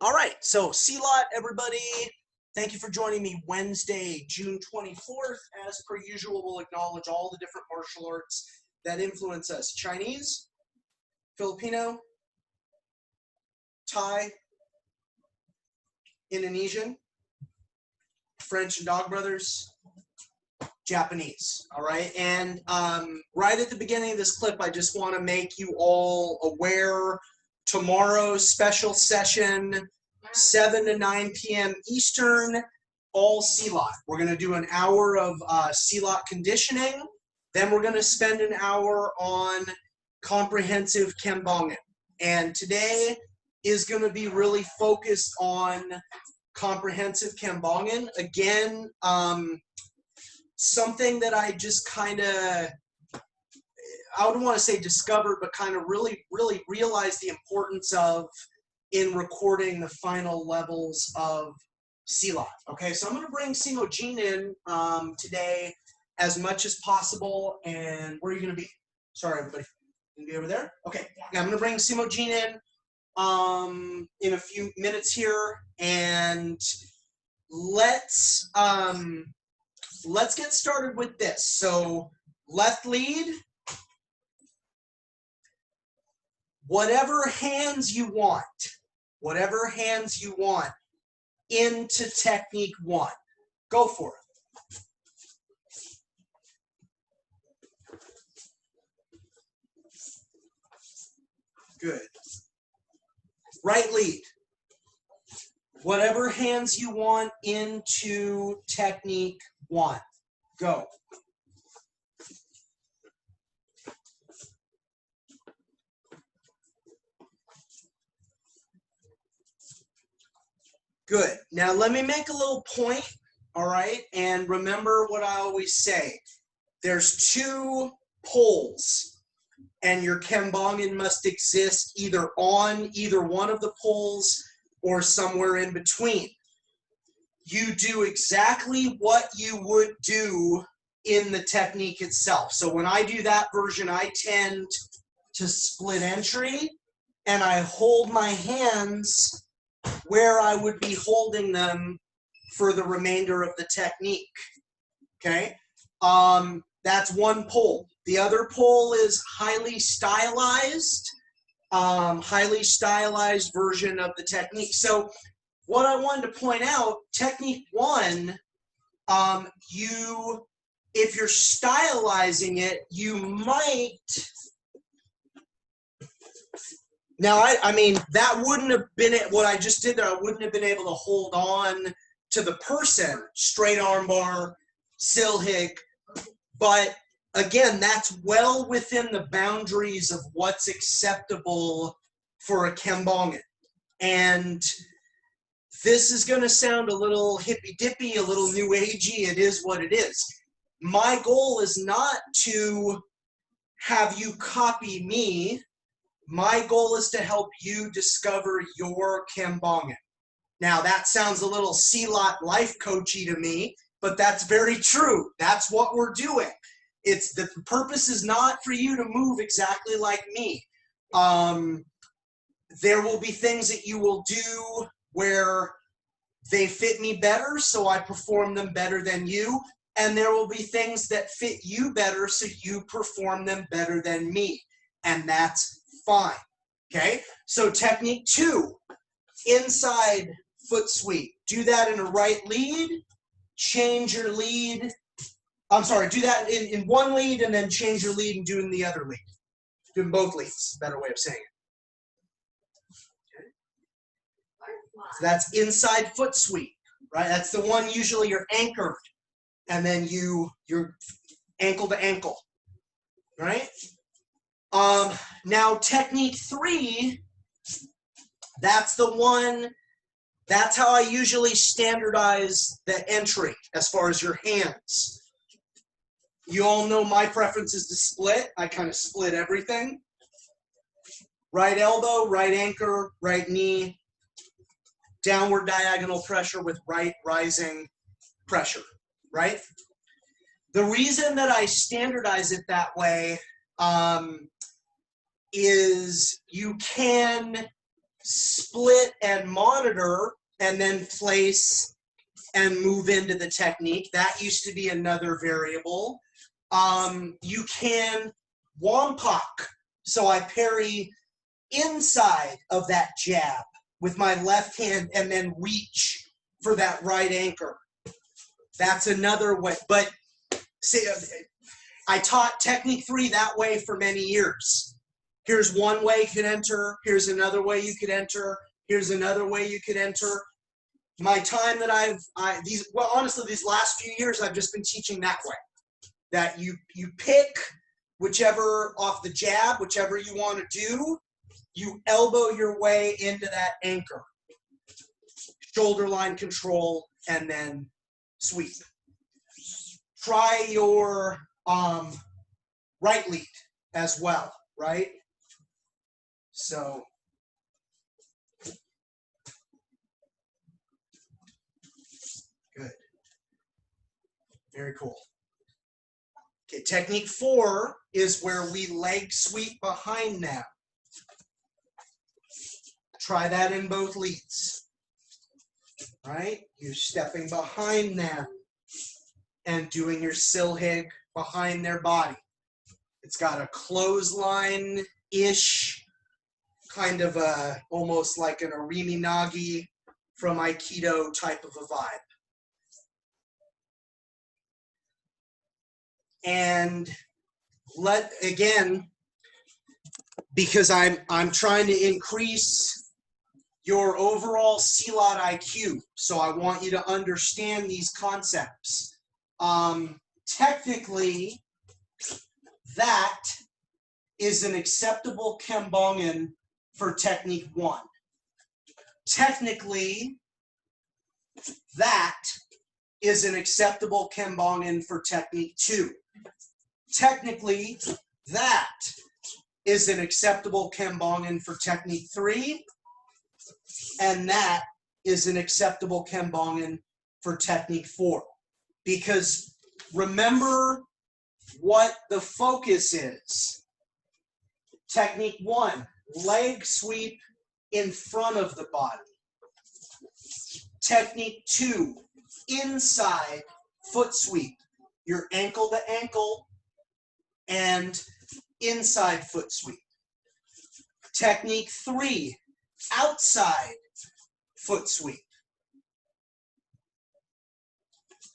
All right, so Silat, everybody. Thank you for joining me Wednesday, June 24th. As per usual, we'll acknowledge all the different martial arts that influence us. Chinese, Filipino, Thai, Indonesian, French and Dog Brothers, Japanese. All right, and right at the beginning of this clip, I just want to make you all aware tomorrow's special session, 7 to 9 p.m. Eastern, all Silat. We're going to do an hour of Silat conditioning. Then we're going to spend an hour on comprehensive Kembangan. And today is going to be really focused on comprehensive Kembangan. Again, something that I just kind of, I wouldn't want to say discovered, but kind of really realized the importance of in recording the final levels of Silat. Okay, so I'm going to bring Simo Jean in today as much as possible. And where are you going to be? Sorry, everybody. You going to be over there? Okay, yeah, I'm going to bring Simo Jean in a few minutes here. And let's get started with this. So left lead, whatever hands you want into technique one. Go for it. Good. Right lead. Whatever hands you want into technique one. Go. Good. Now let me make a little point, all right? And remember what I always say. There's two poles, and your Kembangan must exist either on either one of the poles or somewhere in between. You do exactly what you would do in the technique itself. So when I do that version, I tend to split entry, and I hold my hands where I would be holding them for the remainder of the technique. Okay, that's one pole. The other pole is highly stylized version of the technique. So what I wanted to point out, technique one, if you're stylizing it, you might. Now, I mean, that wouldn't have been it. What I just did there, I wouldn't have been able to hold on to the person, straight armbar, Silhig. But again, that's well within the boundaries of what's acceptable for a Kembangan. And this is going to sound a little hippy-dippy, a little new agey. It is what it is. My goal is not to have you copy me. My goal is to help you discover your Kembangan. Now, that sounds a little Silat life coachy to me, but that's very true. That's what we're doing. It's the purpose is not for you to move exactly like me. There will be things that you will do where they fit me better, so I perform them better than you. And there will be things that fit you better, so you perform them better than me. And that's fine. Okay, so technique two, inside foot sweep. Do that in a right lead, change your lead. I'm sorry, do that in one lead and then change your lead and do it in the other lead. Doing both leads, better way of saying it. Okay. So that's inside foot sweep, right? That's the one usually you're anchored and then you're ankle to ankle, right? Now technique three, that's the one, that's how I usually standardize the entry as far as your hands. You all know my preference is to split. I kind of split everything. Right elbow, right anchor, right knee, downward diagonal pressure with right rising pressure, right? The reason that I standardize it that way is you can split and monitor and then place and move into the technique. That used to be another variable. You can wampak. So I parry inside of that jab with my left hand and then reach for that right anchor. That's another way. But see, I taught technique 3 that way for many years. Here's one way you could enter. Here's another way you could enter. Here's another way you could enter. My time that honestly, these last few years, I've just been teaching that way. That you pick whichever off the jab, whichever you want to do, you elbow your way into that anchor. Shoulder line control, and then sweep. Try your right lead as well, right? So good. Very cool. Okay, technique 4 is where we leg sweep behind them. Try that in both leads. Right? You're stepping behind them and doing your silhig behind their body. It's got a clothesline-ish, kind of a, almost like an arimi nagi from Aikido type of a vibe. And again, because I'm trying to increase your overall Silat IQ, so I want you to understand these concepts. Technically, that is an acceptable kembongen for technique 1. Technically, that is an acceptable kembongen for technique 2. Technically, that is an acceptable kembongen for technique 3, and that is an acceptable kembongen for technique 4. Because remember what the focus is. Technique 1, leg sweep in front of the body. Technique 2, inside foot sweep. Your ankle to ankle and inside foot sweep. Technique 3, outside foot sweep.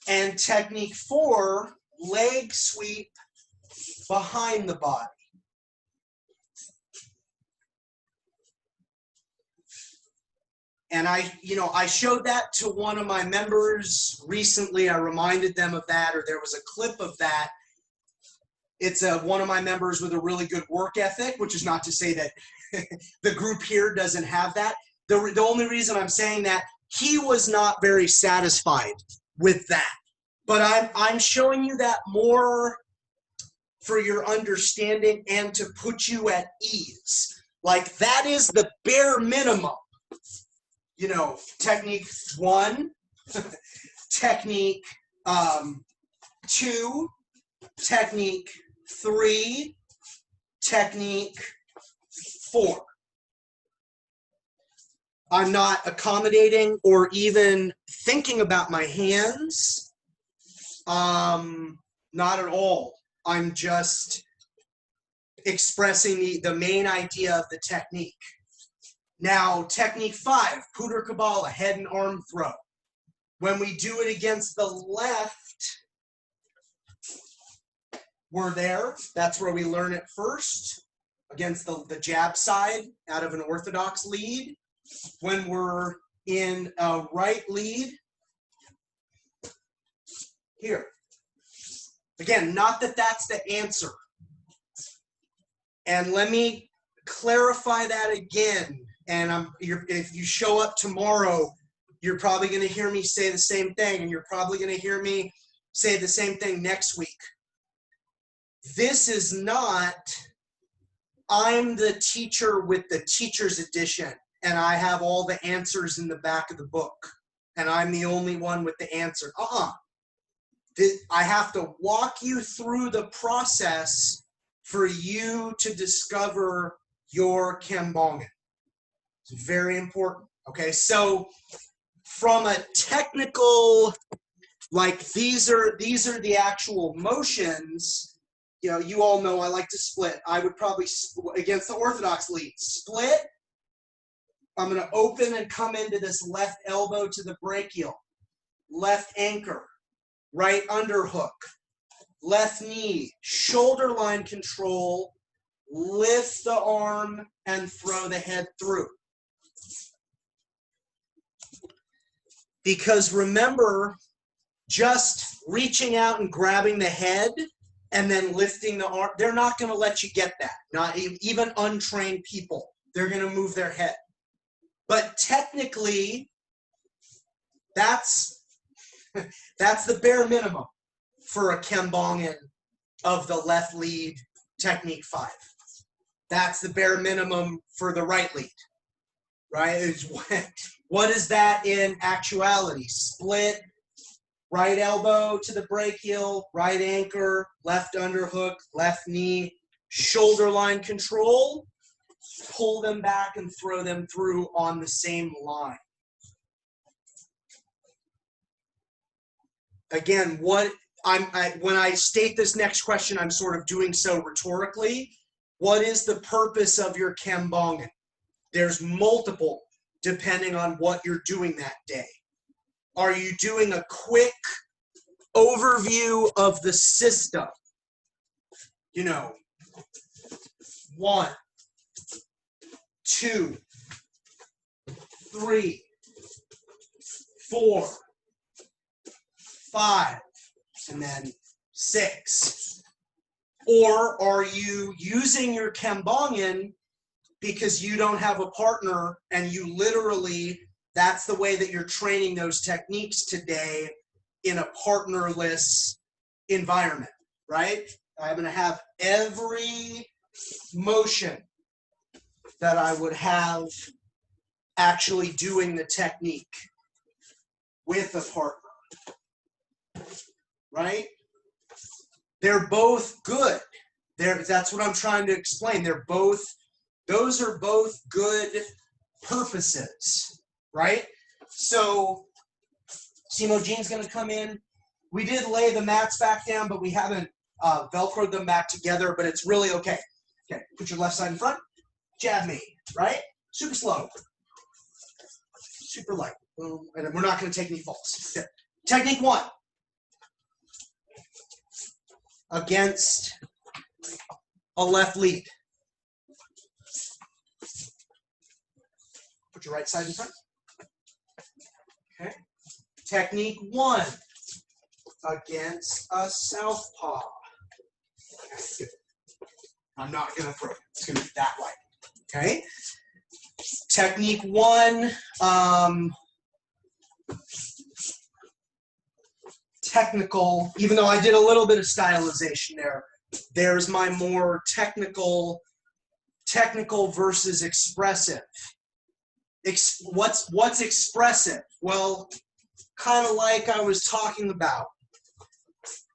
And technique 4, leg sweep behind the body. And I showed that to one of my members recently. I reminded them of that, or there was a clip of that. It's one of my members with a really good work ethic, which is not to say that the group here doesn't have that. The only reason I'm saying that, he was not very satisfied with that. But I'm showing you that more for your understanding and to put you at ease. Like, that is the bare minimum. You know, technique 1, technique 2, technique 3, technique 4. I'm not accommodating or even thinking about my hands. Not at all. I'm just expressing the main idea of the technique. Now, technique 5, Puder Kabbalah, head and arm throw. When we do it against the left, we're there. That's where we learn it first, against the jab side out of an orthodox lead. When we're in a right lead, here. Again, not that that's the answer. And let me clarify that again. And if you show up tomorrow, you're probably going to hear me say the same thing, and you're probably going to hear me say the same thing next week. This is not, I'm the teacher with the teacher's edition, and I have all the answers in the back of the book, and I'm the only one with the answer. I have to walk you through the process for you to discover your kembongen. It's very important. Okay, so from a technical, like these are the actual motions. You know, you all know I like to split. I would probably, against the orthodox lead, split. I'm going to open and come into this left elbow to the brachial, left anchor, right underhook, left knee, shoulder line control, lift the arm and throw the head through. Because remember, just reaching out and grabbing the head and then lifting the arm, they're not going to let you get that. Not even untrained people. They're going to move their head. But technically, that's the bare minimum for a kembongan of the left lead technique 5. That's the bare minimum for the right lead, right? What is that in actuality? Split, right elbow to the brachial, right anchor, left underhook, left knee, shoulder line control, pull them back and throw them through on the same line. Again, when I state this next question, I'm sort of doing so rhetorically. What is the purpose of your kembongan? There's multiple, depending on what you're doing that day. Are you doing a quick overview of the system? You know, 1, 2, 3, 4, 5, and then 6. Or are you using your kembongan because you don't have a partner and you literally, that's the way that you're training those techniques today in a partnerless environment, right? I'm going to have every motion that I would have actually doing the technique with a partner, right? They're both good. That's what I'm trying to explain. Those are both good purposes, right? So Simo Jean's going to come in. We did lay the mats back down, but we haven't Velcroed them back together, but it's really okay. Okay, put your left side in front. Jab me, right? Super slow. Super light. Boom. And we're not going to take any falls. Okay. Technique 1. Against a left lead. Put your right side in front. Okay. Technique 1. Against a southpaw. Okay. I'm not going to throw it. It's going to be that light. Okay. Technique 1. Technical, even though I did a little bit of stylization there, there's my more technical versus expressive. What's expressive? Well, kind of like I was talking about.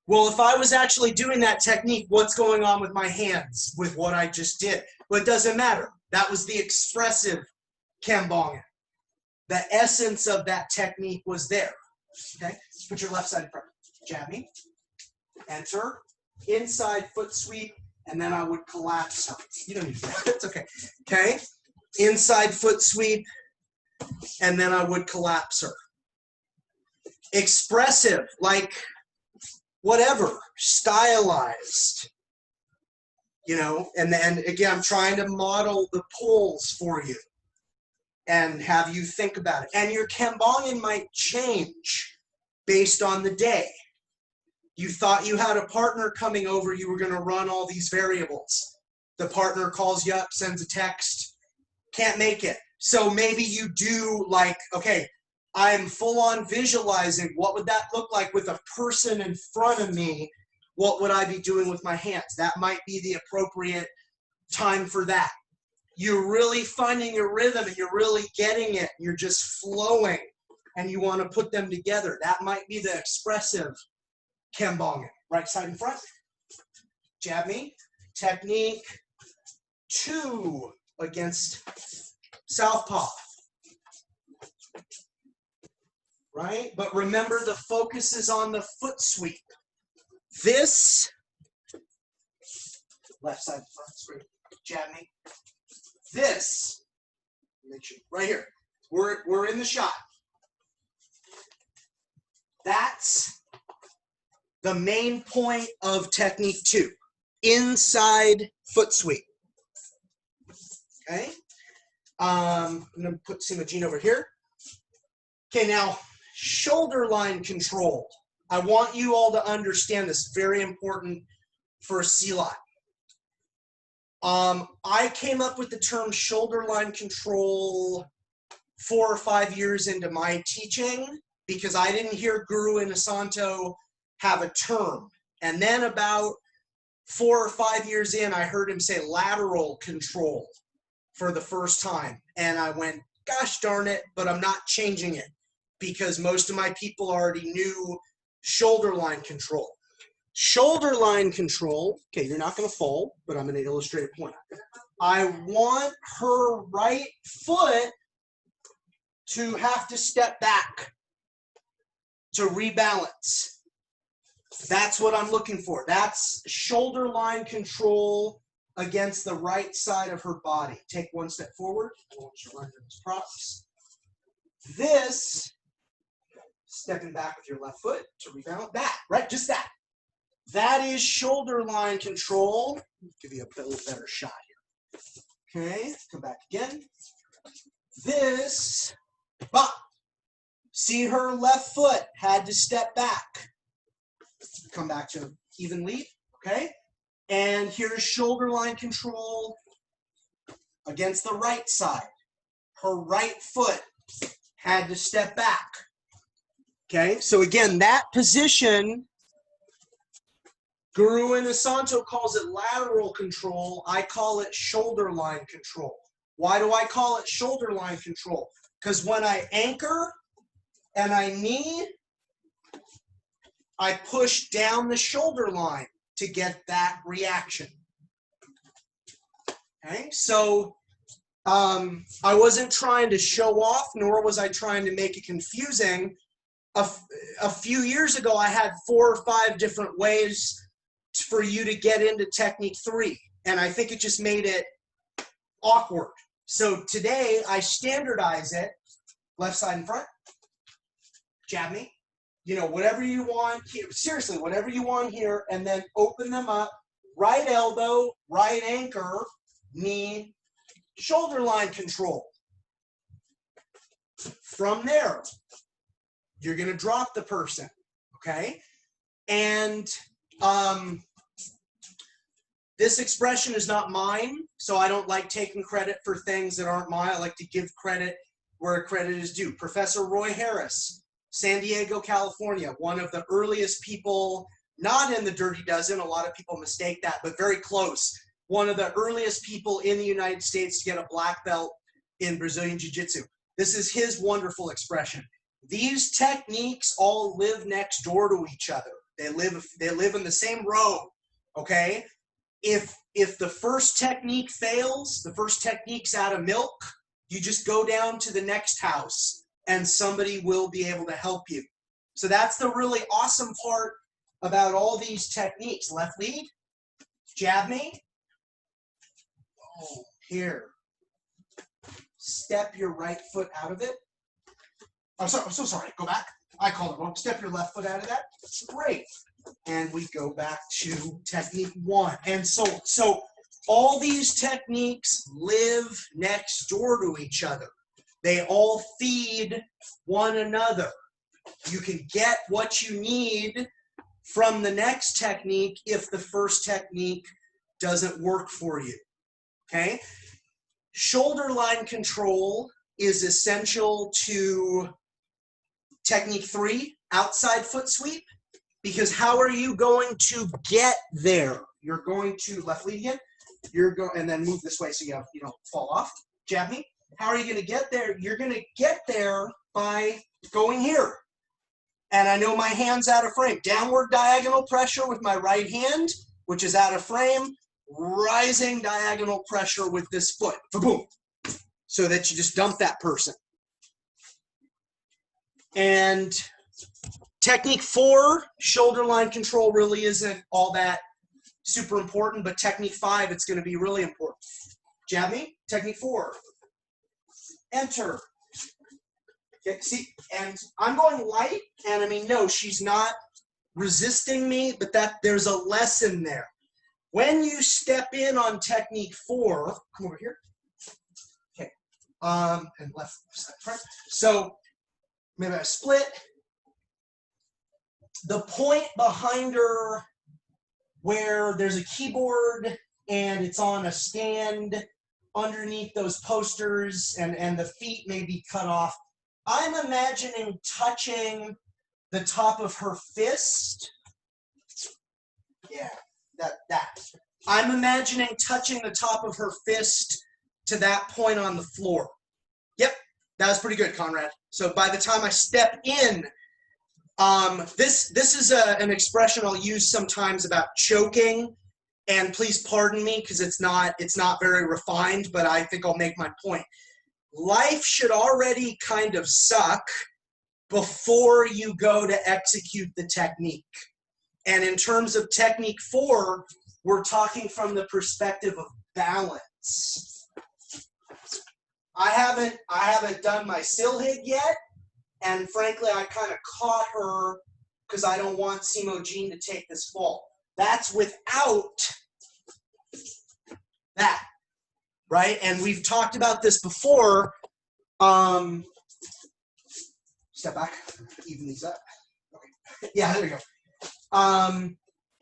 Well, if I was actually doing that technique, what's going on with my hands with what I just did? Well, it doesn't matter. That was the expressive kembongan. The essence of that technique was there. Okay, put your left side in front. Jab me. Enter. Inside foot sweep, and then I would collapse her. You don't need to do that. It's okay. Okay. Inside foot sweep, and then I would collapse her. Expressive, like whatever, stylized. You know, and then again, I'm trying to model the pulls for you and have you think about it. And your kembongan might change based on the day. You thought you had a partner coming over, you were going to run all these variables. The partner calls you up, sends a text, can't make it. So maybe you do like, okay, I'm full on visualizing what would that look like with a person in front of me. What would I be doing with my hands? That might be the appropriate time for that. You're really finding your rhythm and you're really getting it. You're just flowing and you want to put them together. That might be the expressive kembongan. Right side in front. Jab me. Technique 2 against southpaw. Right? But remember, the focus is on the foot sweep. This, left side front sweep, jab me. This, make sure, right here. We're in the shot. That's the main point of technique 2. Inside foot sweep. Okay? I'm going to put Simajin over here. Okay, now, shoulder line control. I want you all to understand this. Very important for Silat. I came up with the term shoulder line control 4 or 5 years into my teaching because I didn't hear Guru and Asanto have a term. And then about 4 or 5 years in, I heard him say lateral control for the first time. And I went, gosh darn it, but I'm not changing it because most of my people already knew shoulder line control. Shoulder line control, okay, you're not going to fall, but I'm going to illustrate a point. I want her right foot to have to step back to rebalance. That's what I'm looking for. That's shoulder line control against the right side of her body. Take one step forward. I want you to run those props. This, stepping back with your left foot to rebalance. That, right? Just that. That is shoulder line control. Give you a little better shot here. Okay, come back again. This, bop. See her left foot had to step back. Come back to even lead, okay? And here's shoulder line control against the right side. Her right foot had to step back. Okay, so again, that position, Guru and Asanto calls it lateral control. I call it shoulder line control. Why do I call it shoulder line control? Because when I anchor and I knee, I push down the shoulder line to get that reaction. Okay, so I wasn't trying to show off, nor was I trying to make it confusing. A few years ago, I had 4 or 5 different ways for you to get into technique 3, and I think it just made it awkward. So today, I standardize it, left side in front, jab me, you know, whatever you want here, seriously, whatever you want here, and then open them up, right elbow, right anchor, knee, shoulder line control. From there, you're going to drop the person, okay? And this expression is not mine, so I don't like taking credit for things that aren't mine. I like to give credit where credit is due. Professor Roy Harris, San Diego, California, one of the earliest people, not in the Dirty Dozen, a lot of people mistake that, but very close. One of the earliest people in the United States to get a black belt in Brazilian Jiu-Jitsu. This is his wonderful expression. These techniques all live next door to each other. They live in the same row, okay? If the first technique fails, the first technique's out of milk, you just go down to the next house and somebody will be able to help you. So that's the really awesome part about all these techniques. Left lead, jab me. Oh, here. Step your right foot out of it. I'm so sorry. Go back. I called it wrong. Step your left foot out of that. Great. And we go back to technique 1. And so all these techniques live next door to each other. They all feed one another. You can get what you need from the next technique if the first technique doesn't work for you. Okay? Shoulder line control is essential to technique 3, outside foot sweep, because how are you going to get there? You're going to left lead again. And then move this way so you don't fall off. Jab me. How are you going to get there? You're going to get there by going here. And I know my hand's out of frame. Downward diagonal pressure with my right hand, which is out of frame. Rising diagonal pressure with this foot. Boom. so that you just dump that person. And technique 4, shoulder line control, really isn't all that super important, but technique 5, it's going to be really important. Jab me. Technique 4. Enter. Okay, see, and I'm going light, and I mean, no, she's not resisting me, but there's a lesson there. When you step in on technique 4, come over here. Okay, and left side, right. So maybe I split. The point behind her where there's a keyboard and it's on a stand underneath those posters and the feet may be cut off. I'm imagining touching the top of her fist. Yeah, that. I'm imagining touching the top of her fist to that point on the floor. Yep, that was pretty good, Conrad. So by the time I step in, this is an expression I'll use sometimes about choking, and please pardon me because it's not very refined, but I think I'll make my point. Life should already kind of suck before you go to execute the technique. And in terms of technique 4, we're talking from the perspective of balance. I haven't done my Silhig yet, and frankly, I kind of caught her because I don't want Simo Jean to take this fall. That's without that, right? And we've talked about this before. Step back, even these up. Okay. Yeah, there we go.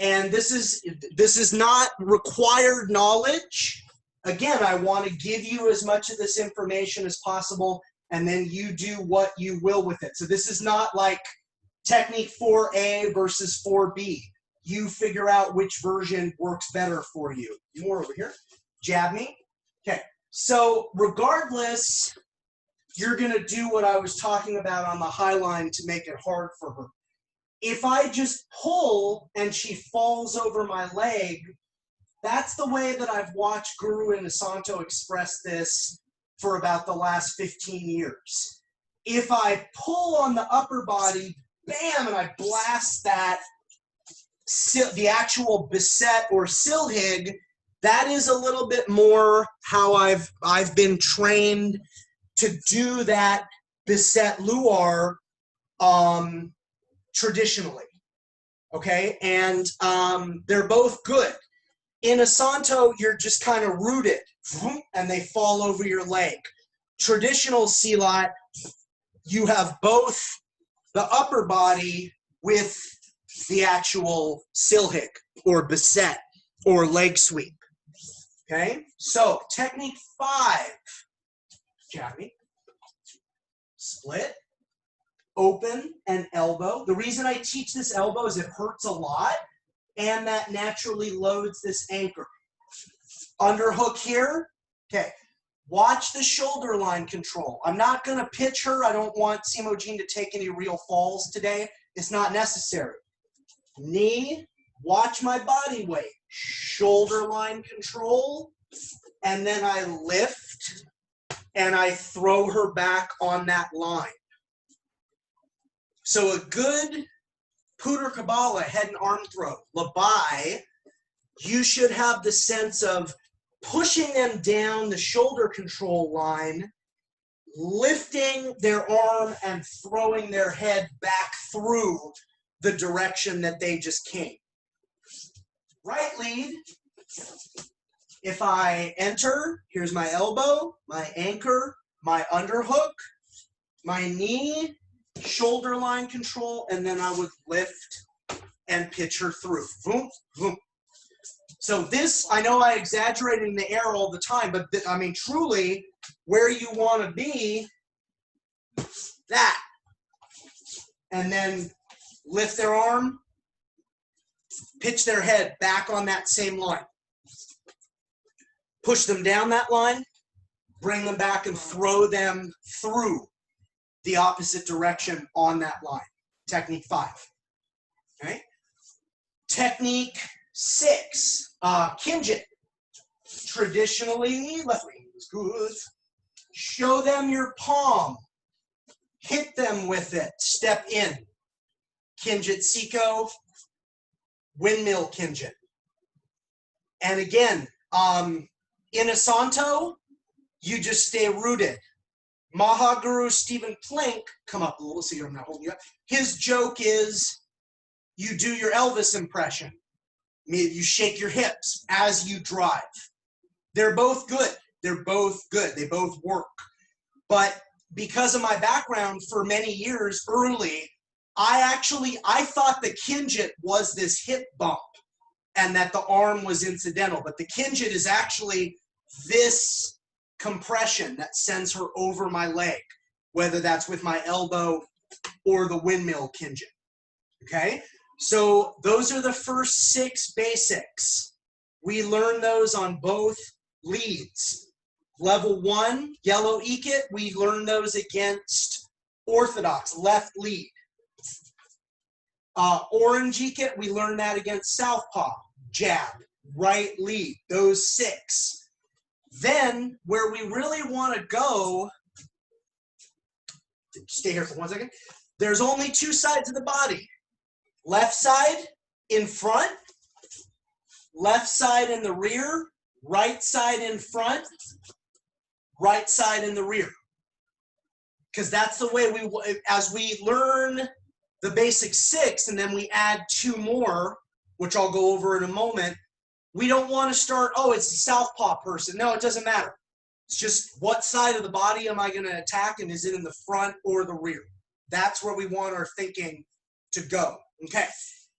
And this is not required knowledge. Again, I want to give you as much of this information as possible, and then you do what you will with it. So this is not like technique 4A versus 4B. You figure out which version works better for you. More over here. Jab me. Okay. So regardless, you're going to do what I was talking about on the high line to make it hard for her. If I just pull and she falls over my leg, that's the way that I've watched Guru and Asanto express this for about the last 15 years. If I pull on the upper body, bam, and I blast that, the actual beset or Silhig, that is a little bit more how I've been trained to do that beset luar traditionally. Okay, and they're both good. In Asanto, you're just kind of rooted, and they fall over your leg. Traditional Silat, you have both the upper body with the actual Silhig or beset or leg sweep. Okay, so technique 5, jab me, split, open, and elbow. The reason I teach this elbow is it hurts a lot, and that naturally loads this anchor. Underhook here. Okay. Watch the shoulder line control. I'm not going to pitch her. I don't want Simo Jean to take any real falls today. It's not necessary. Knee. Watch my body weight. Shoulder line control. And then I lift and I throw her back on that line. So a good Puder Kabbalah head and arm throw, Labai, you should have the sense of pushing them down the shoulder control line, lifting their arm and throwing their head back through the direction that they just came. Right lead, if I enter, here's my elbow, my anchor, my underhook, my knee, shoulder line control, and then I would lift and pitch her through. Boom, boom. So this, I know I exaggerate in the air all the time, but I mean, truly, where you want to be, that. And then lift their arm, pitch their head back on that same line. Push them down that line, bring them back and throw them through the opposite direction on that line. Technique 5. Okay. Technique 6, Kinjit. Traditionally, left wing is good. Show them your palm. Hit them with it. Step in. Kinjit Siko, windmill Kinjit. And again, in Asanto, you just stay rooted. Mahaguru Stephen Plank, come up a little so I'm not holding you up. His joke is you do your Elvis impression. You shake your hips as you drive. They're both good. They're both good. They both work. But because of my background for many years early, I thought the Kinjit was this hip bump and that the arm was incidental. But the Kinjit is actually this compression that sends her over my leg, whether that's with my elbow or the windmill Kinjit. Okay? So those are the first 6 basics. We learn those on both leads. Level 1, yellow Ikit, we learn those against orthodox, left lead. Orange Ikit, we learn that against southpaw, jab, right lead, those 6. Then, where we really want to go, stay here for 1 second, there's only 2 sides of the body. Left side in front, left side in the rear, right side in front, right side in the rear. Because that's the way as we learn the basic 6 and then we add 2 more, which I'll go over in a moment, we don't want to start, oh, it's the southpaw person. No, it doesn't matter. It's just what side of the body am I going to attack, and is it in the front or the rear? That's where we want our thinking to go. Okay.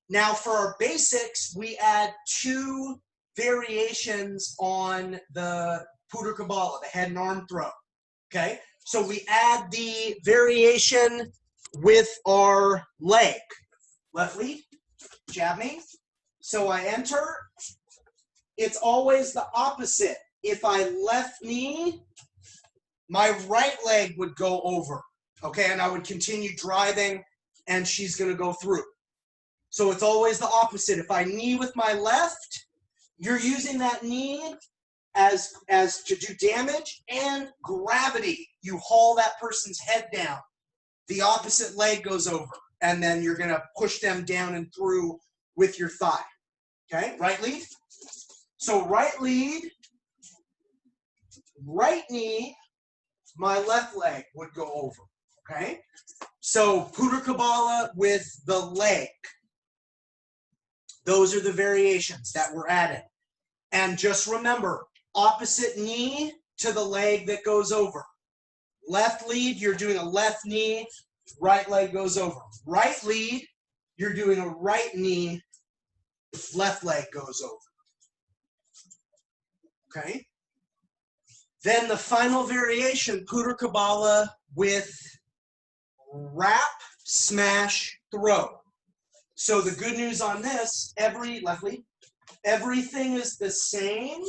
Now for our basics, we add 2 variations on the Puder Kabbalah, the head and arm throw. Okay. So we add the variation with our leg. Left lead, jab me. So I enter. It's always the opposite. If I left knee, my right leg would go over. Okay, and I would continue driving, and she's going to go through. So it's always the opposite. If I knee with my left, you're using that knee as to do damage and gravity. You haul that person's head down. The opposite leg goes over, and then you're going to push them down and through with your thigh. Okay, right lead. So right lead, right knee, my left leg would go over. Okay, so Puder Kabbalah with the leg. Those are the variations that we're adding. And just remember, opposite knee to the leg that goes over. Left lead, you're doing a left knee, right leg goes over. Right lead, you're doing a right knee, left leg goes over. Okay? Then the final variation, Puder Kabbalah with wrap, smash, throw. So the good news on this, everything is the same,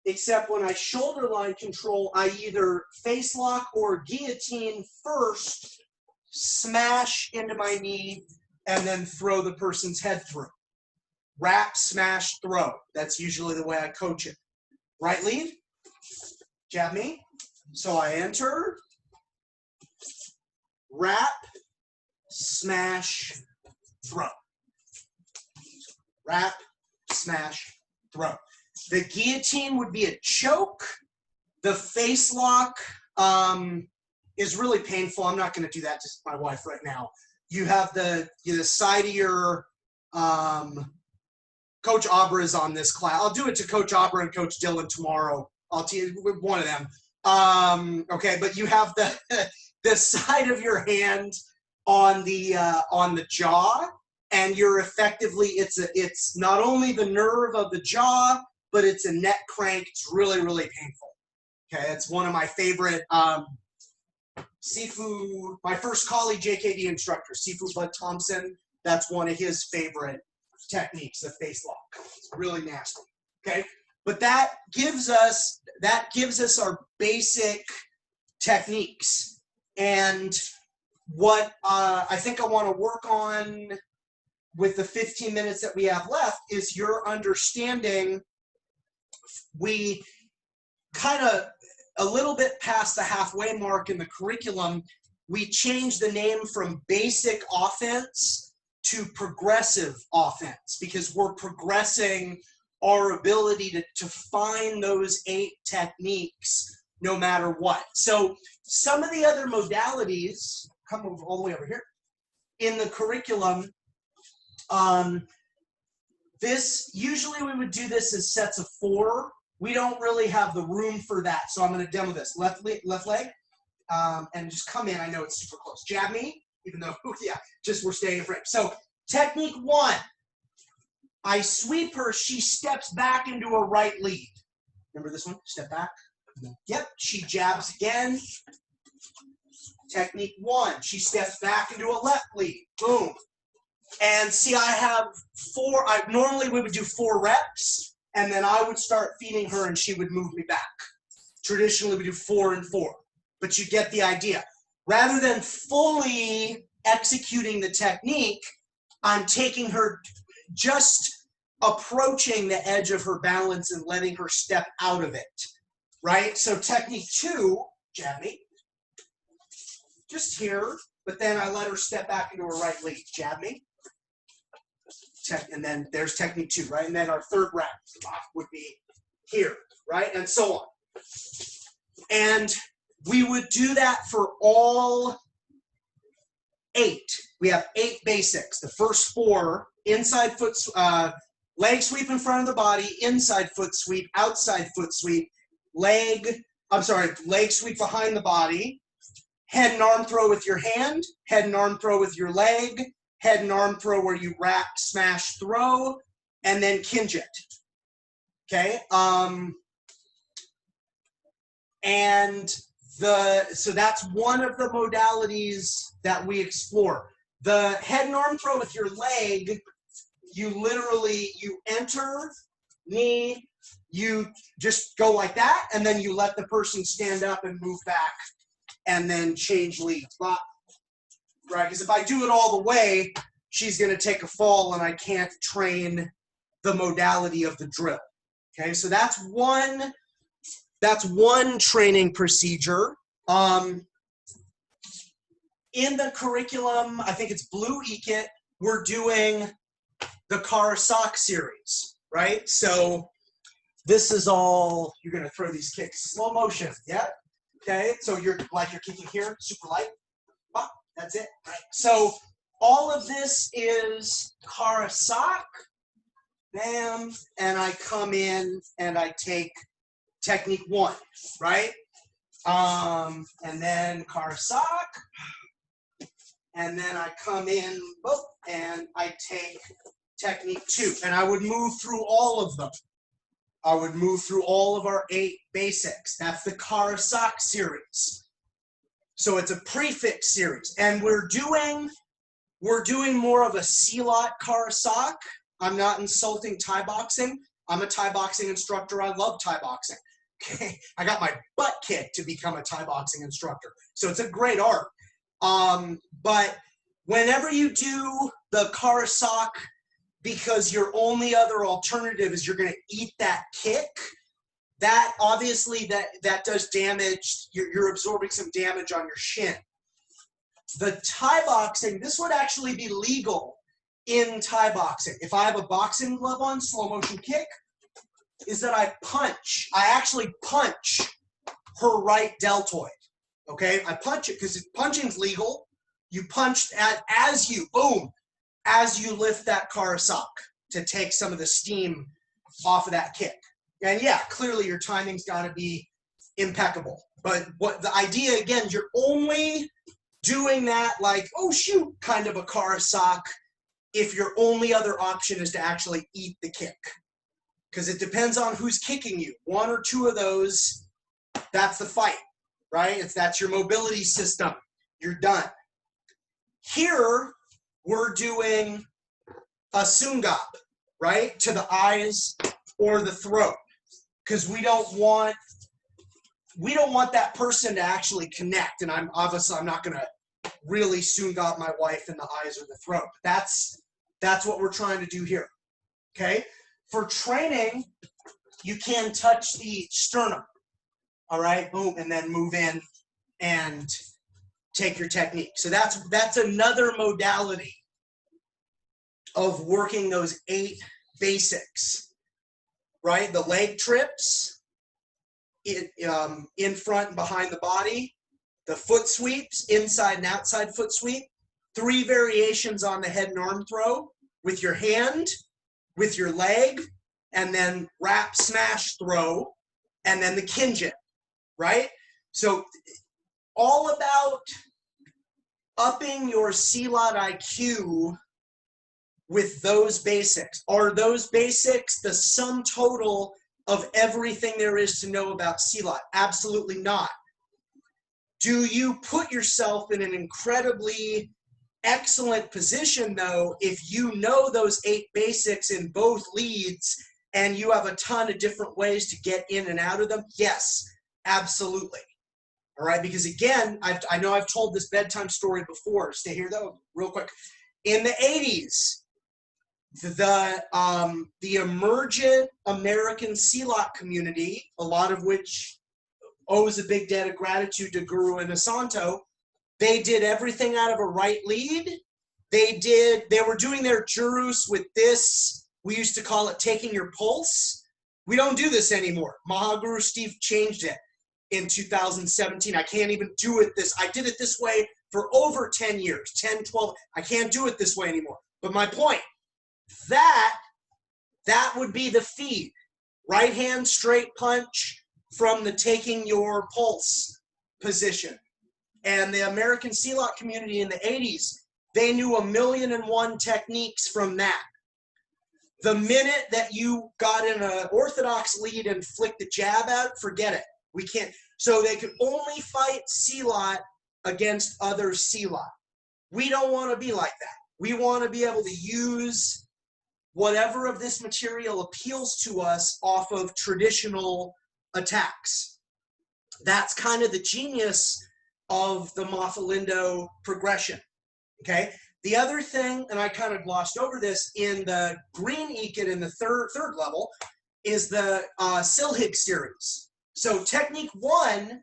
except when I shoulder line control, I either face lock or guillotine first, smash into my knee, and then throw the person's head through. Wrap, smash, throw. That's usually the way I coach it. Right lead, jab me. So I enter, wrap, smash, throw. Wrap, smash, throw. The guillotine would be a choke. The face lock is really painful. I'm not going to do that to my wife right now. You have the side of your Coach Abra is on this class. I'll do it to Coach Abra and Coach Dylan tomorrow. I'll tell you one of them. Okay, but you have the side of your hand on the jaw, and you're effectively it's not only the nerve of the jaw, but it's a neck crank. It's really, really painful. Okay, it's one of my favorite Sifu. My first colleague JKD instructor, Sifu Bud Thompson. That's one of his favorite techniques, the face lock. It's really nasty. Okay, but that gives us our basic techniques. And what I think I want to work on with the 15 minutes that we have left is your understanding. We kind of, a little bit past the halfway mark in the curriculum, we changed the name from basic offense to progressive offense, because we're progressing our ability to find those 8 techniques no matter what. So some of the other modalities, come over all the way over here, in the curriculum, usually we would do this as sets of 4. We don't really have the room for that, so I'm going to demo this. Left leg, and just come in. I know it's super close. Jab me, even though, yeah, just we're staying in frame. So technique 1, I sweep her. She steps back into a right lead. Remember this one? Step back. Yep. She jabs again. Technique 1, she steps back into a left lead. Boom. And see, I have 4. Normally we would do 4 reps, and then I would start feeding her and she would move me back. Traditionally we do 4 and 4, but you get the idea. Rather than fully executing the technique, I'm taking her, just approaching the edge of her balance and letting her step out of it, right? So technique 2, jab me, just here, but then I let her step back into her right lead, jab me. And then there's technique 2, right? And then our third rep would be here, right? And so on. And we would do that for all 8. We have 8 basics. The first 4, inside foot, leg sweep in front of the body, inside foot sweep, outside foot sweep, leg sweep behind the body, head and arm throw with your hand, head and arm throw with your leg, head and arm throw where you rack, smash, throw, and then kinjit. Okay? So that's one of the modalities that we explore. The head and arm throw with your leg, you enter, knee, you just go like that, and then you let the person stand up and move back, and then change leads. Right, because if I do it all the way, she's going to take a fall and I can't train the modality of the drill. Okay, so that's one training procedure. In the curriculum, I think it's Blue EKIT, we're doing the Karasak series, right? So this is all, you're going to throw these kicks, slow motion, yeah? Okay, so you're kicking here, super light. That's it, right? So all of this is Karasak, bam, and I come in and I take technique 1, right? And then Karasak, and then I come in, boop, and I take technique 2, and I would move through all of them. I would move through all of our 8 basics. That's the Karasak series. So it's a prefix series, and we're doing more of a Silat Karasak. I'm not insulting Thai boxing. I'm a Thai boxing instructor. I love Thai boxing. Okay, I got my butt kicked to become a Thai boxing instructor. So it's a great art. But whenever you do the Karasak, because your only other alternative is you're going to eat that kick, that obviously that does damage. You're absorbing some damage on your shin. The Thai boxing, this would actually be legal in Thai boxing. If I have a boxing glove on, slow motion kick, is that I actually punch her right deltoid. Okay, I punch it because punching's legal. You punch as you lift that Karasak to take some of the steam off of that kick. And yeah, clearly your timing's got to be impeccable. But what the idea, again, you're only doing that like, oh shoot, kind of a Karasak if your only other option is to actually eat the kick. Because it depends on who's kicking you. 1 or 2 of those, that's the fight, right? That's your mobility system. You're done. Here, we're doing a sungap, right? To the eyes or the throat. Because we don't want that person to actually connect. And I'm not going to really sungap my wife in the eyes or the throat. That's what we're trying to do here. Okay? For training, you can touch the sternum. All right, boom, and then move in and take your technique. So that's another modality of working those 8 basics, right? The leg trips, in front and behind the body, the foot sweeps, inside and outside foot sweep, 3 variations on the head and arm throw with your hand, with your leg, and then wrap, smash, throw, and then the Kinjin, right? So all about upping your Silat IQ with those basics. Are those basics the sum total of everything there is to know about Silat? Absolutely not. Do you put yourself in an incredibly excellent position, though, if you know those 8 basics in both leads and you have a ton of different ways to get in and out of them? Yes, absolutely. All right, because again, I know I've told this bedtime story before. Stay here, though, real quick. In the 80s, the emergent American Silat community, a lot of which owes a big debt of gratitude to Guru and Asanto, they did everything out of a right lead. They were doing their jurus with this. We used to call it taking your pulse. We don't do this anymore. Mahaguru Steve changed it in 2017. I can't even do it I did it this way for over 10 years, 10, 12. I can't do it this way anymore. But my point, that would be the feed. Right hand straight punch from the taking your pulse position. And the American Silat community in the 80s, they knew 1,000,001 techniques from that. The minute that you got in an orthodox lead and flicked the jab out, forget it. We can't. So they could only fight Silat against other Silat. We don't want to be like that. We want to be able to use whatever of this material appeals to us off of traditional attacks. That's kind of the genius of the Mathalindo progression, okay? The other thing, and I kind of glossed over this, in the green Ikat in the third level, is the Silhig series. So technique 1,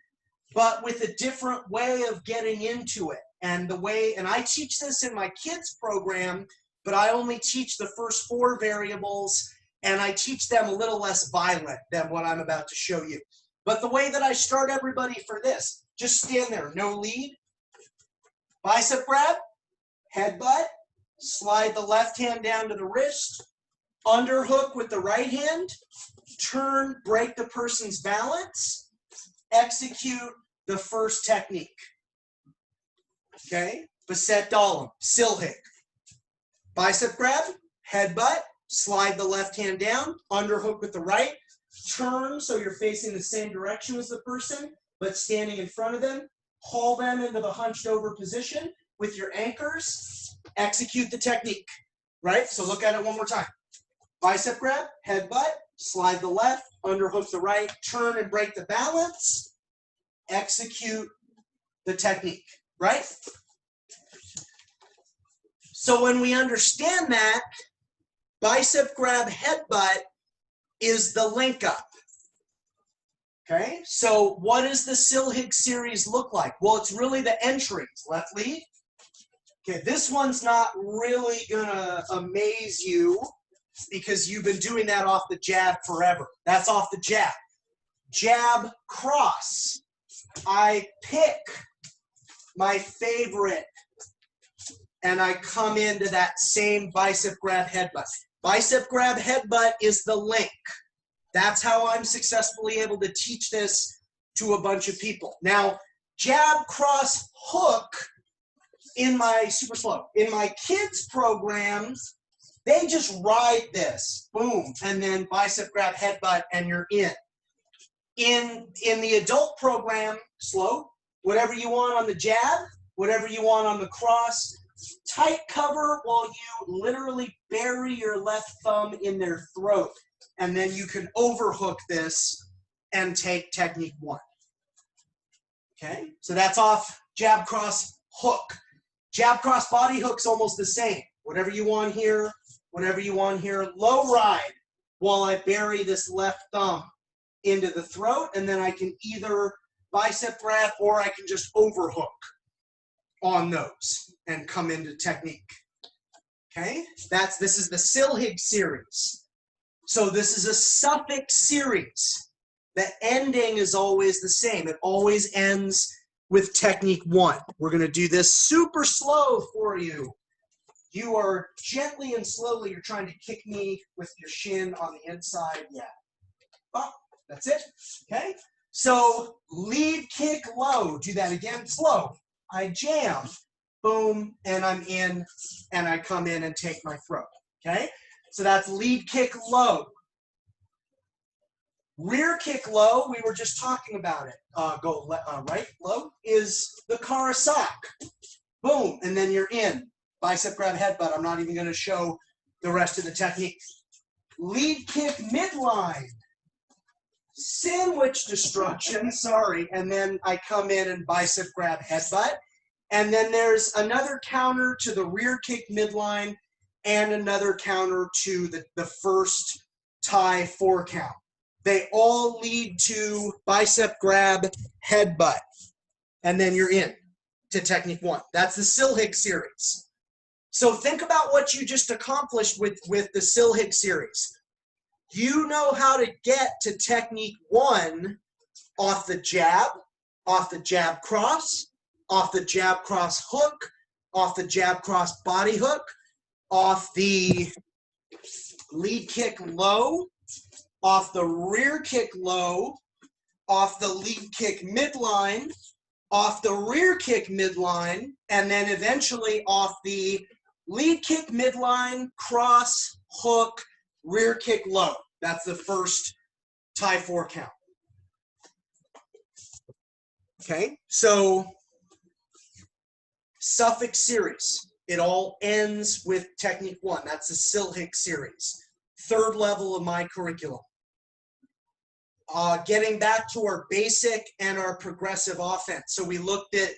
but with a different way of getting into it. And I teach this in my kids program, but I only teach the first 4 variables, and I teach them a little less violent than what I'm about to show you. But the way that I start everybody for this, just stand there, no lead, bicep grab, headbutt, slide the left hand down to the wrist, underhook with the right hand, turn, break the person's balance, execute the first technique. Okay? Baset Dalam, Silhig. Bicep grab, headbutt, slide the left hand down, underhook with the right, turn so you're facing the same direction as the person, but standing in front of them, haul them into the hunched over position with your anchors, execute the technique, right? So look at it one more time. Bicep grab, headbutt, slide the left, underhook the right, turn and break the balance, execute the technique, right? So when we understand that, bicep grab, headbutt is the link up. Okay, so what does the Silhig series look like? Well, it's really the entries. Left lead. Okay, this one's not really gonna amaze you because you've been doing that off the jab forever. That's off the jab. Jab, cross. I pick my favorite and I come into that same bicep grab headbutt. Bicep grab headbutt is the link. That's how I'm successfully able to teach this to a bunch of people. Now, jab, cross, hook in my super slow. In my kids programs, they just ride this, boom, and then bicep grab headbutt and you're in. In the adult program, slow, whatever you want on the jab, whatever you want on the cross, tight cover while you literally bury your left thumb in their throat. And then you can overhook this and take technique 1. Okay, so that's off jab, cross, hook. Jab, cross, body hook's almost the same. Whatever you want here, whatever you want here. Low ride while I bury this left thumb into the throat, and then I can either bicep grab or I can just overhook on those and come into technique. Okay, this is the Silhig series. So this is a suffix series. The ending is always the same. It always ends with technique 1. We're going to do this super slow for you. You are gently and slowly, you're trying to kick me with your shin on the inside. Yeah. Oh, that's it. Okay. So lead kick low. Do that again. Slow. I jam. Boom. And I'm in. And I come in and take my throw. Okay. So that's lead kick low. Rear kick low. We were just talking about it. Go right. Low is the Karasak. Boom. And then you're in. Bicep grab headbutt. I'm not even going to show the rest of the technique. Lead kick midline. Sandwich destruction. Sorry. And then I come in and bicep grab headbutt. And then there's another counter to the rear kick midline and another counter to the first Thai 4 count. They all lead to bicep grab headbutt. And then you're in to technique 1. That's the Silhig series. So think about what you just accomplished with the Silhig series. You know how to get to technique 1 off the jab cross, off the jab cross hook, off the jab cross body hook, off the lead kick low, off the rear kick low, off the lead kick midline, off the rear kick midline, and then eventually off the lead kick midline, cross, hook, rear kick low. That's the first Thai 4 count. Okay, so suffix series. It all ends with technique 1. That's the Silhig series. 3rd level of my curriculum. Getting back to our basic and our progressive offense. So we looked at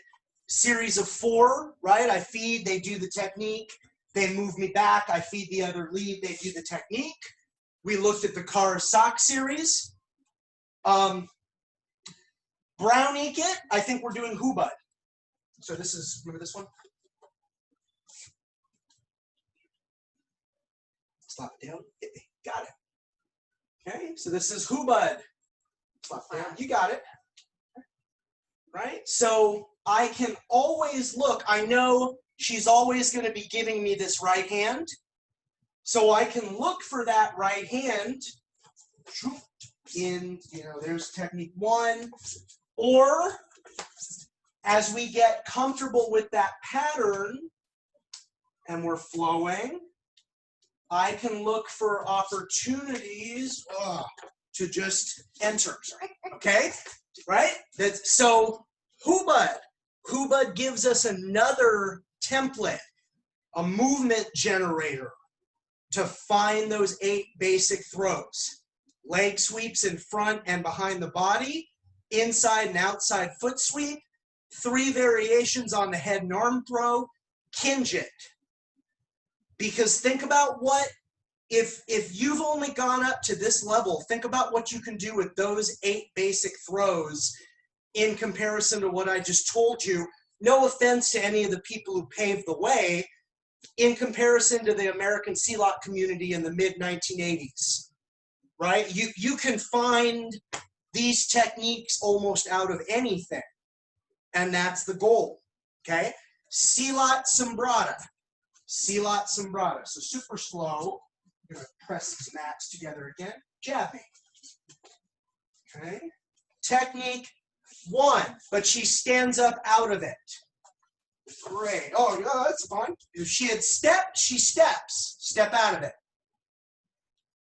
series of 4, right? I feed, they do the technique. They move me back. I feed the other lead. They do the technique. We looked at the Karasak series. Brown Ink It, I think we're doing Hubud. So this is, remember this one? Slap it down. Hit me. Got it. Okay, so this is Hubud. Slap it down. You got it. Right? So I can always look. I know she's always going to be giving me this right hand. So I can look for that right hand in, there's technique 1. Or as we get comfortable with that pattern and we're flowing, I can look for opportunities to just enter. Okay? Right? So Hubud. Hubud gives us another template, a movement generator to find those 8 basic throws. Leg sweeps in front and behind the body, inside and outside foot sweep, 3 variations on the head and arm throw, Kinjit. Because think about what, if you've only gone up to this level, think about what you can do with those 8 basic throws in comparison to what I just told you. No offense to any of the people who paved the way, in comparison to the American Silat community in the mid-1980s, right? You can find these techniques almost out of anything, and that's the goal, okay? Silat Sombrata. Silat Sombrata. So super slow. I'm going to press these mats together again. Jab me. Okay? Technique 1, but she stands up out of it. Great. Oh, yeah, that's fine. If she had stepped, she steps. Step out of it.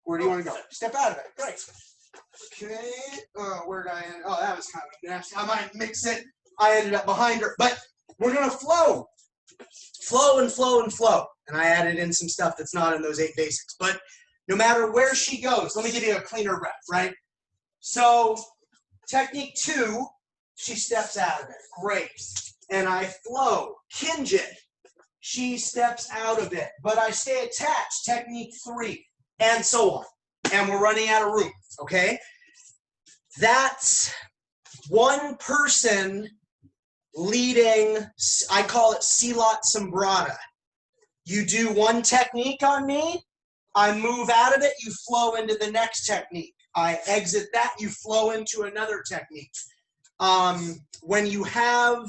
Where do you want to go? Step out of it. Great. Okay. Where did I end? Oh, that was kind of nasty. I might mix it. I ended up behind her. But we're going to flow. Flow and flow and flow. And I added in some stuff that's not in those 8 basics. But no matter where she goes, let me give you a cleaner rep, right? So technique 2, she steps out of it. Great. And I flow. Kinjit. She steps out of it. But I stay attached. Technique 3. And so on. And we're running out of room. Okay? That's one person leading, I call it Silat Sombrata. You do one technique on me, I move out of it, you flow into the next technique. I exit that, you flow into another technique. When you have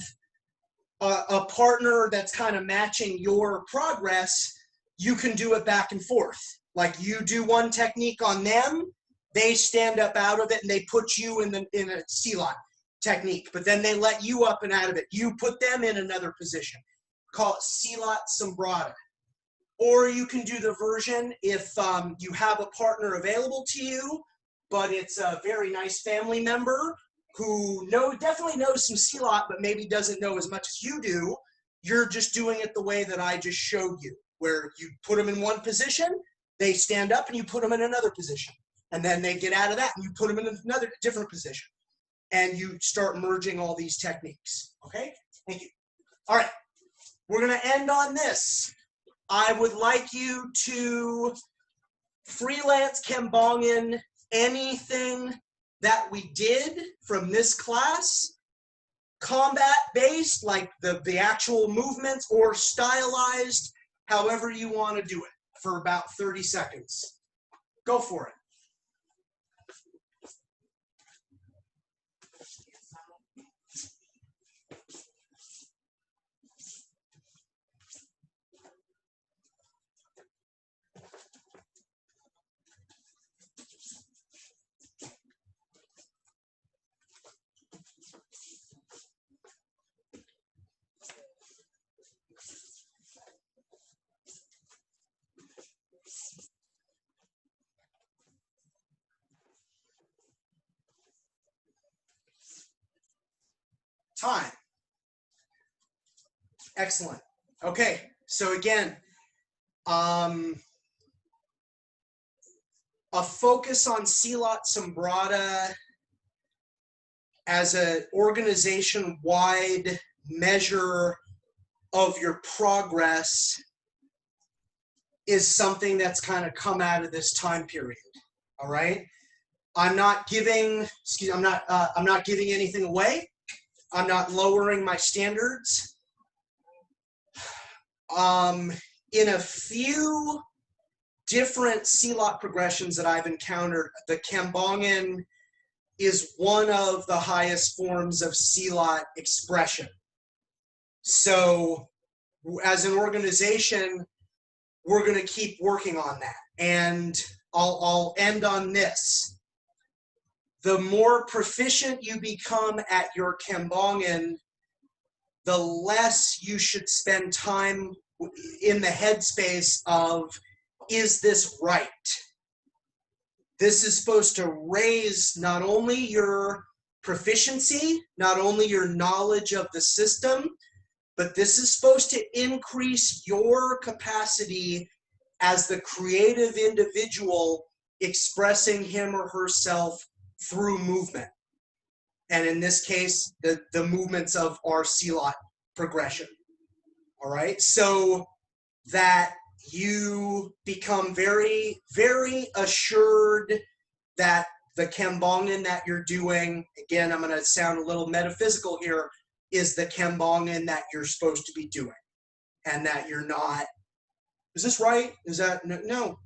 a partner that's kind of matching your progress, you can do it back and forth. Like you do one technique on them, they stand up out of it and they put you in a Silat technique, but then they let you up and out of it. You put them in another position. Call it Silat Sombrata. Or you can do the version if you have a partner available to you, but it's a very nice family member who definitely knows some Silat, but maybe doesn't know as much as you do. You're just doing it the way that I just showed you, where you put them in one position, they stand up, and you put them in another position. And then they get out of that, and you put them in another different position. And you start merging all these techniques. Okay? Thank you. All right. We're going to end on this. I would like you to freelance Kembangin anything that we did from this class, combat-based, like the actual movements, or stylized, however you want to do it, for about 30 seconds. Go for it. Time. Excellent. Okay, so again, a focus on Silat Sombrata as an organization-wide measure of your progress is something that's kind of come out of this time period. All right, I'm not giving anything away. I'm not lowering my standards. In a few different Silat progressions that I've encountered, the Kembangin is one of the highest forms of Silat expression. So as an organization, we're going to keep working on that. And I'll end on this. The more proficient you become at your Kembangin, the less you should spend time in the headspace of, is this right? This is supposed to raise not only your proficiency, not only your knowledge of the system, but this is supposed to increase your capacity as the creative individual expressing him or herself through movement. And in this case, the movements of our Silat progression. All right, so that you become very, very assured that the Kembangin that you're doing, again, I'm going to sound a little metaphysical here, is the Kembangin that you're supposed to be doing, and that you're not. Is this right? Is that no?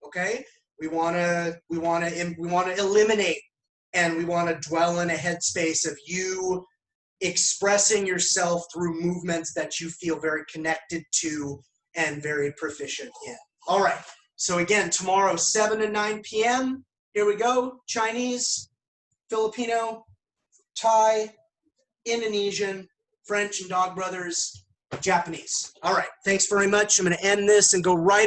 Okay, we want to eliminate, and we want to dwell in a headspace of you expressing yourself through movements that you feel very connected to and very proficient in. All right. So again, tomorrow, 7 to 9 p.m. Here we go. Chinese, Filipino, Thai, Indonesian, French and Dog Brothers, Japanese. All right. Thanks very much. I'm going to end this and go right